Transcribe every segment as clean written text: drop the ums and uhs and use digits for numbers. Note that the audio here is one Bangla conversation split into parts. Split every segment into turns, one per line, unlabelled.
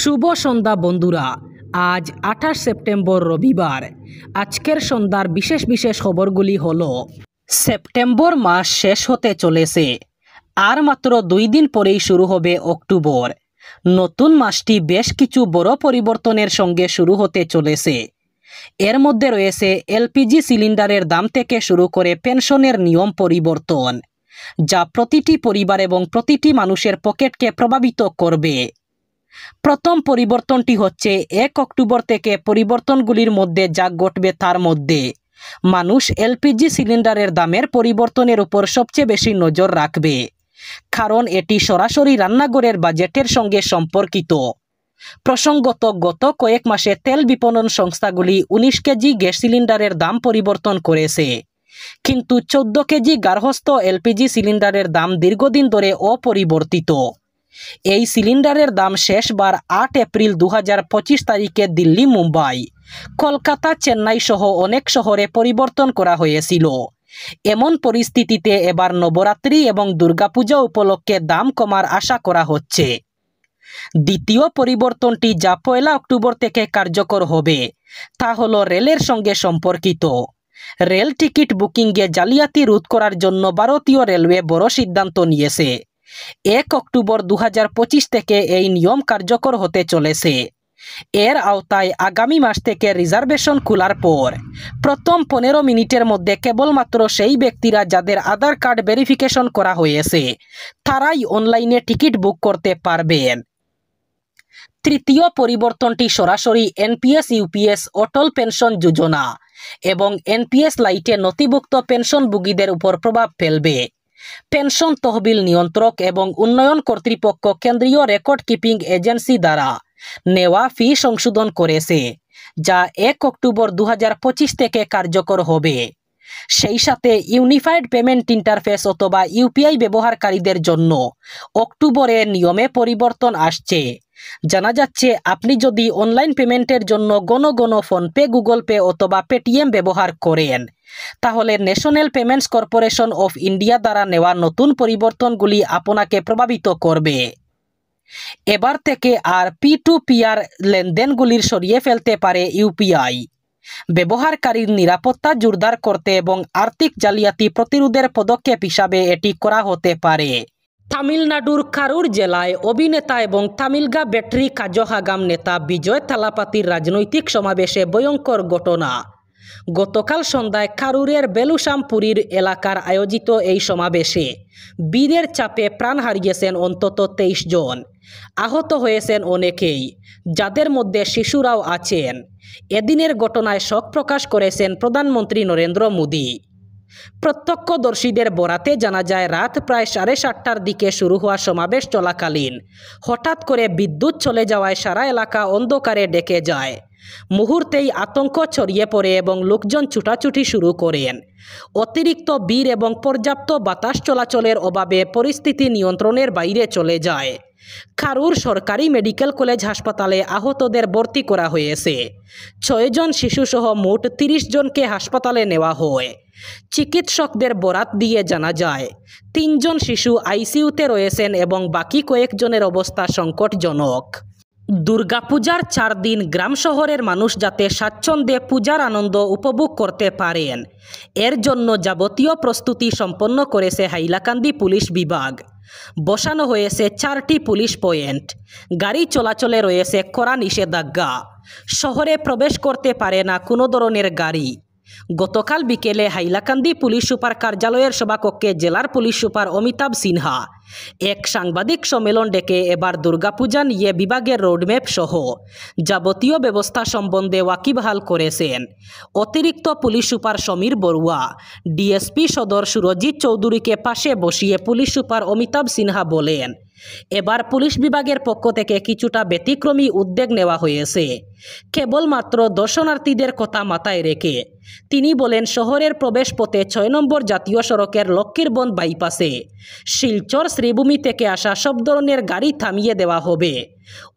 শুভ সন্ধ্যা বন্ধুরা। আজ 28 সেপ্টেম্বর রবিবার। আজকের সন্ধ্যার বিশেষ বিশেষ খবরগুলি হলো, সেপ্টেম্বর মাস শেষ হতে চলেছে, আর মাত্র 2 দিন পরেই শুরু হবে অক্টোবর। নতুন মাসটি বেশ কিছু বড় পরিবর্তনের সঙ্গে শুরু হতে চলেছে। এর মধ্যে রয়েছে এলপিজি সিলিন্ডারের দাম থেকে শুরু করে পেনশনের নিয়ম পরিবর্তন, যা প্রতিটি পরিবার এবং প্রতিটি মানুষের পকেটকে প্রভাবিত করবে। প্রথম পরিবর্তনটি হচ্ছে 1 অক্টোবর থেকে পরিবর্তনগুলির মধ্যে যা ঘটবে তার মধ্যে মানুষ এলপিজি সিলিন্ডারের দামের পরিবর্তনের উপর সবচেয়ে বেশি নজর রাখবে, কারণ এটি সরাসরি রান্নাঘরের বাজেটের সঙ্গে সম্পর্কিত। প্রসঙ্গত, গত কয়েক মাসে তেল বিপণন সংস্থাগুলি 19 কেজি গ্যাস সিলিন্ডারের দাম পরিবর্তন করেছে, কিন্তু 14 কেজি গার্হস্থ্য এলপিজি সিলিন্ডারের দাম দীর্ঘদিন ধরে অপরিবর্তিত। এই সিলিন্ডারের দাম শেষবার 8 এপ্রিল 2025 তারিখে দিল্লি, মুম্বাই, কলকাতা, চেন্নাই সহ অনেক শহরে পরিবর্তন করা হয়েছিল। এমন পরিস্থিতিতে এবার নবরাত্রি এবং দুর্গাপূজা উপলক্ষে দাম কমার আশা করা হচ্ছে। দ্বিতীয় পরিবর্তনটি, যা 1 অক্টোবর থেকে কার্যকর হবে, তা হলো রেলের সঙ্গে সম্পর্কিত। রেল টিকিট বুকিংয়ে জালিয়াতি রোধ করার জন্য ভারতীয় রেলওয়ে বড় সিদ্ধান্ত নিয়েছে। 1 অক্টোবর 2025 থেকে এই নিয়ম কার্যকর হতে চলেছে। এর আওতায় আগামী মাস থেকে রিজার্ভেশন খোলার পর প্রথম 15 মিনিটের মধ্যে কেবলমাত্র সেই ব্যক্তিরা যাদের আধার কার্ড ভেরিফিকেশন করা হয়েছে তারাই অনলাইনে টিকিট বুক করতে পারবেন। তৃতীয় পরিবর্তনটি সরাসরি এনপিএস, ইউপিএস, অটল পেনশন যোজনা এবং এনপিএস লাইটে নথিভুক্ত পেনশনভোগীদের উপর প্রভাব ফেলবে। পেনশন তহবিল নিয়ন্ত্রক এবং উন্নয়ন কর্তৃপক্ষ কেন্দ্রীয় রেকর্ড কিপিং এজেন্সি দ্বারা নেওয়া ফি সংশোধন করেছে, যা 1 অক্টোবর 2025 থেকে কার্যকর হবে। সেই সাথে ইউনিফাইড পেমেন্ট ইন্টারফেস অথবা ইউপিআই ব্যবহারকারীদের জন্য অক্টোবরে নিয়মে পরিবর্তন আসছে। জানা যাচ্ছে, আপনি যদি অনলাইন পেমেন্টের জন্য ঘন ফোনপে, গুগল পে অথবা পেটিএম ব্যবহার করেন, তাহলে national payments corporation of India দ্বারা নেওয়া নতুন পরিবর্তনগুলি আপনাকে প্রভাবিত করবে। এবার থেকে আর P2P লেনদেনগুলির সরিয়ে ফেলতে পারে ইউপিআই। ব্যবহারকারীর নিরাপত্তা জোরদার করতে এবং আর্থিক জালিয়াতি প্রতিরোধের পদক্ষেপ হিসাবে এটি করা হতে পারে। তামিলনাড়ুর কারুর জেলায় অভিনেতা এবং তামিলগা ব্যাটারি কাজহাগাম নেতা বিজয় থালাপাতির রাজনৈতিক সমাবেশে ভয়ঙ্কর ঘটনা। গতকাল সন্ধ্যায় কারুরের বেলুসামপুরীর এলাকার আয়োজিত এই সমাবেশে বীরের চাপে প্রাণ হারিয়েছেন অন্তত 23 জন। আহত হয়েছেন অনেকেই, যাদের মধ্যে শিশুরাও আছেন। এদিনের ঘটনায় শোক প্রকাশ করেছেন প্রধানমন্ত্রী নরেন্দ্র মোদী। প্রত্যক্ষদর্শীদের বরাতে জানা যায়, রাত প্রায় 7:30টার দিকে শুরু হওয়া সমাবেশ চলাকালীন হঠাৎ করে বিদ্যুৎ চলে যাওয়ায় সারা এলাকা অন্ধকারে ঢেকে যায়। মুহূর্তেই আতঙ্ক ছড়িয়ে পড়ে এবং লোকজন ছুটাছুটি শুরু করেন। অতিরিক্ত ভিড় এবং পর্যাপ্ত বাতাস চলাচলের অভাবে পরিস্থিতি নিয়ন্ত্রণের বাইরে চলে যায়। কারুর সরকারি মেডিকেল কলেজ হাসপাতালে আহতদের ভর্তি করা হয়েছে। 6 জন শিশুসহ মোট 30 জনকে হাসপাতালে নেওয়া হয়। চিকিৎসকদের বরাত দিয়ে জানা যায়, 3 জন শিশু আইসিইউতে রয়েছেন এবং বাকি কয়েকজনের অবস্থা সংকটজনক। দুর্গাপূজার 4 দিন গ্রাম শহরের মানুষ যাতে স্বাচ্ছন্দ্যে পূজার আনন্দ উপভোগ করতে পারেন, এর জন্য যাবতীয় প্রস্তুতি সম্পন্ন করেছে হাইলাকান্দি পুলিশ বিভাগ। বসানো হয়েছে 4টি পুলিশ পয়েন্ট। গাড়ি চলাচলে রয়েছে কড়া নিষেধাজ্ঞা। শহরে প্রবেশ করতে পারে না কোনো ধরনের গাড়ি। গতকাল বিকেলে হাইলাকান্দি পুলিশ সুপার কার্যালয়ের সভাকক্ষে জেলার পুলিশ সুপার অমিতাভ সিনহা এক সাংবাদিক সম্মেলন ডেকে এবার দুর্গাপূজা নিয়ে বিভাগের রোডম্যাপ সহ যাবতীয় ব্যবস্থা সম্বন্ধে ওয়াকিবহাল করেছেন। অতিরিক্ত police super Samir Barua DSP সদর সুরজিৎ চৌধুরীকে পাশে বসিয়ে পুলিশ সুপার অমিতাভ সিনহা বলেন, এবার পুলিশ বিভাগের পক্ষ থেকে কিছুটা ব্যতিক্রমী উদ্যোগ নেওয়া হয়েছে, কেবলমাত্র দর্শনার্থীদের কথা মাথায় রেখে। তিনি বলেন, শহরের প্রবেশপথে 6 নম্বর জাতীয় সড়কের লক্ষ্মীরবন্দ বাইপাসে শিলচর শ্রীভূমি থেকে আসা সব ধরনের গাড়ি থামিয়ে দেওয়া হবে।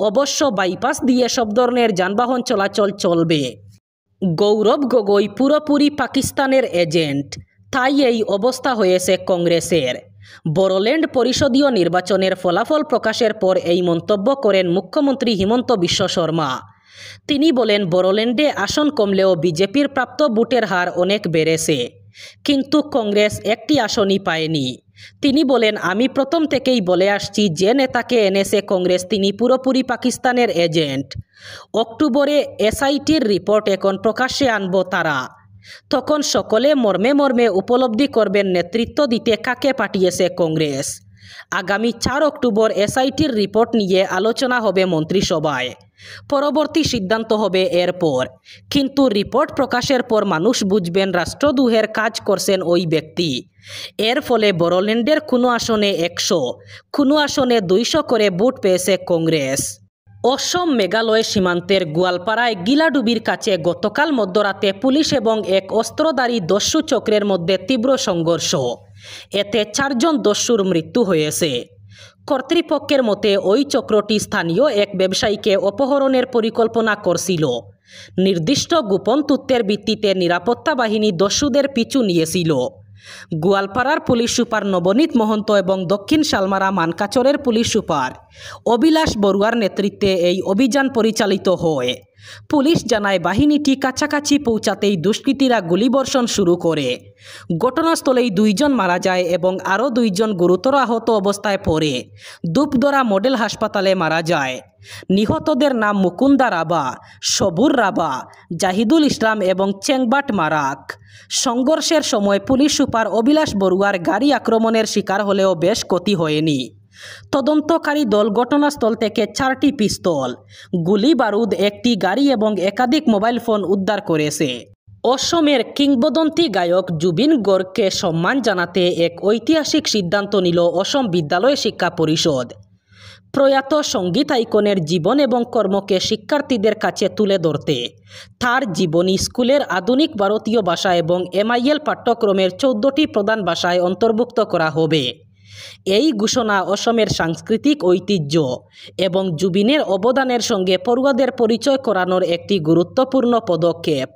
অবশ্য বাইপাস দিয়ে সব ধরনের যানবাহন চলাচল চলবে। গৌরব গগৈ পুরোপুরি পাকিস্তানের এজেন্ট, তাই এই অবস্থা হয়েছে কংগ্রেসের। বড়োল্যান্ড পরিষদীয় নির্বাচনের ফলাফল প্রকাশের পর এই মন্তব্য করেন মুখ্যমন্ত্রী হিমন্ত বিশ্ব শর্মা। তিনি বলেন, বড়োল্যান্ডে আসন কমলেও বিজেপির প্রাপ্ত ভোটের হার অনেক বেড়েছে, কিন্তু কংগ্রেস একটি আসনই পায়নি। তিনি বলেন, আমি প্রথম থেকেই বলে আসছি, যে নেতাকে এনেছে কংগ্রেস তিনি পুরোপুরি পাকিস্তানের এজেন্ট। অক্টোবরে এসআইটির রিপোর্ট এখন প্রকাশ্যে আনব তারা, তখন সকলে মর্মে মর্মে উপলব্ধি করবেন নেতৃত্ব দিতে কাকে পাঠিয়েছে কংগ্রেস। আগামী 4 অক্টোবর এসআইটির রিপোর্ট নিয়ে আলোচনা হবে মন্ত্রিসভায়, পরবর্তী সিদ্ধান্ত হবে এরপর। কিন্তু রিপোর্ট প্রকাশের পর মানুষ বুঝবেন রাষ্ট্রদ্রোহের কাজ করছেন ওই ব্যক্তি। এর ফলে বড়োল্যান্ডের কোনো আসনে 100, কোনো আসনে 200 করে ভোট পেয়েছে কংগ্রেস। অসম মেঘালয় সীমান্তের গোয়ালপাড়ায় গিলাডুবির কাছে গতকাল মধ্যরাতে পুলিশ এবং এক অস্ত্রধারী দস্যু চক্রের মধ্যে তীব্র সংঘর্ষ। এতে 4 জন দস্যুর মৃত্যু হয়েছে। কর্তৃপক্ষের মতে ওই চক্রটি স্থানীয় এক ব্যবসায়ীকে অপহরণের পরিকল্পনা করছিল। নির্দিষ্ট গোপন তথ্যের ভিত্তিতে নিরাপত্তা বাহিনী দস্যুদের পিছু নিয়েছিল। গোয়ালপাড়ার পুলিশ সুপার নবনীত মহন্ত এবং দক্ষিণ শালমারা মানকাচরের পুলিশ সুপার অবিলাস বড়ুয়ার নেতৃত্বে এই অভিযান পরিচালিত হয়। পুলিশ জানায়, বাহিনীটি কাছাকাছি পৌঁছাতেই দুষ্কৃতীরা গুলিবর্ষণ শুরু করে। ঘটনাস্থলেই 2 জন মারা যায় এবং আরও 2 জন গুরুতর আহত অবস্থায় পড়ে ধূপধরা মডেল হাসপাতালে মারা যায়। নিহতদের নাম মুকুন্দা রাবা, সবুর রাবা, জাহিদুল ইসলাম এবং চেংবাট মারাক। সংঘর্ষের সময় পুলিশ সুপার অবিলাস বড়ুয়ার গাড়ি আক্রমণের শিকার হলেও বেশ ক্ষতি হয়নি। তদন্তকারী দল ঘটনাস্থল থেকে 4টি পিস্তল, গুলি বারুদ, একটি গাড়ি এবং একাধিক মোবাইল ফোন উদ্ধার করেছে। অসমের কিংবদন্তি গায়ক জুবিন গর্গকে সম্মান জানাতে এক ঐতিহাসিক সিদ্ধান্ত নিল অসম বিদ্যালয় শিক্ষা পরিষদ। প্রয়াত সঙ্গীত আইকনের জীবন এবং কর্মকে শিক্ষার্থীদের কাছে তুলে ধরতে তার জীবনী স্কুলের আধুনিক ভারতীয় ভাষা এবং MIL পাঠ্যক্রমের 14টি প্রধান ভাষায় অন্তর্ভুক্ত করা হবে। এই ঘোষণা অসমের সাংস্কৃতিক ঐতিহ্য এবং জুবিনের অবদানের সঙ্গে পড়ুয়াদের পরিচয় করানোর একটি গুরুত্বপূর্ণ পদক্ষেপ।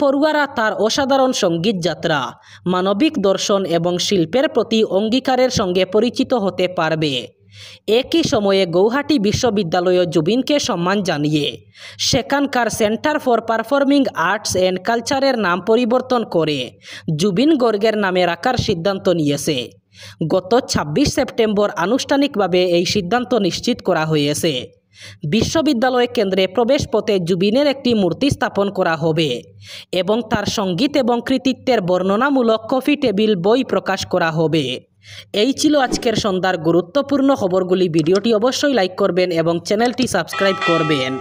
পড়ুয়ারা তার অসাধারণ সঙ্গীত যাত্রা, মানবিক দর্শন এবং শিল্পের প্রতি অঙ্গীকারের সঙ্গে পরিচিত হতে পারবে। একই সময়ে গৌহাটি বিশ্ববিদ্যালয় জুবিনকে সম্মান জানিয়ে সেখানকার centre for performing arts and কালচারের নাম পরিবর্তন করে জুবিন গর্গের নামে রাখার সিদ্ধান্ত নিয়েছে। গত 26 সেপ্টেম্বর আনুষ্ঠানিকভাবে এই সিদ্ধান্ত নিশ্চিত করা হয়েছে। বিশ্ববিদ্যালয় কেন্দ্রে প্রবেশপথে জুবিনের একটি মূর্তি স্থাপন করা হবে এবং তার সঙ্গীত এবং কৃতিত্বের বর্ণনামূলক কফি টেবিল বই প্রকাশ করা হবে। এই ছিল আজকের সন্ধ্যার গুরুত্বপূর্ণ খবরগুলি। ভিডিওটি অবশ্যই লাইক করবেন এবং চ্যানেলটি সাবস্ক্রাইব করবেন।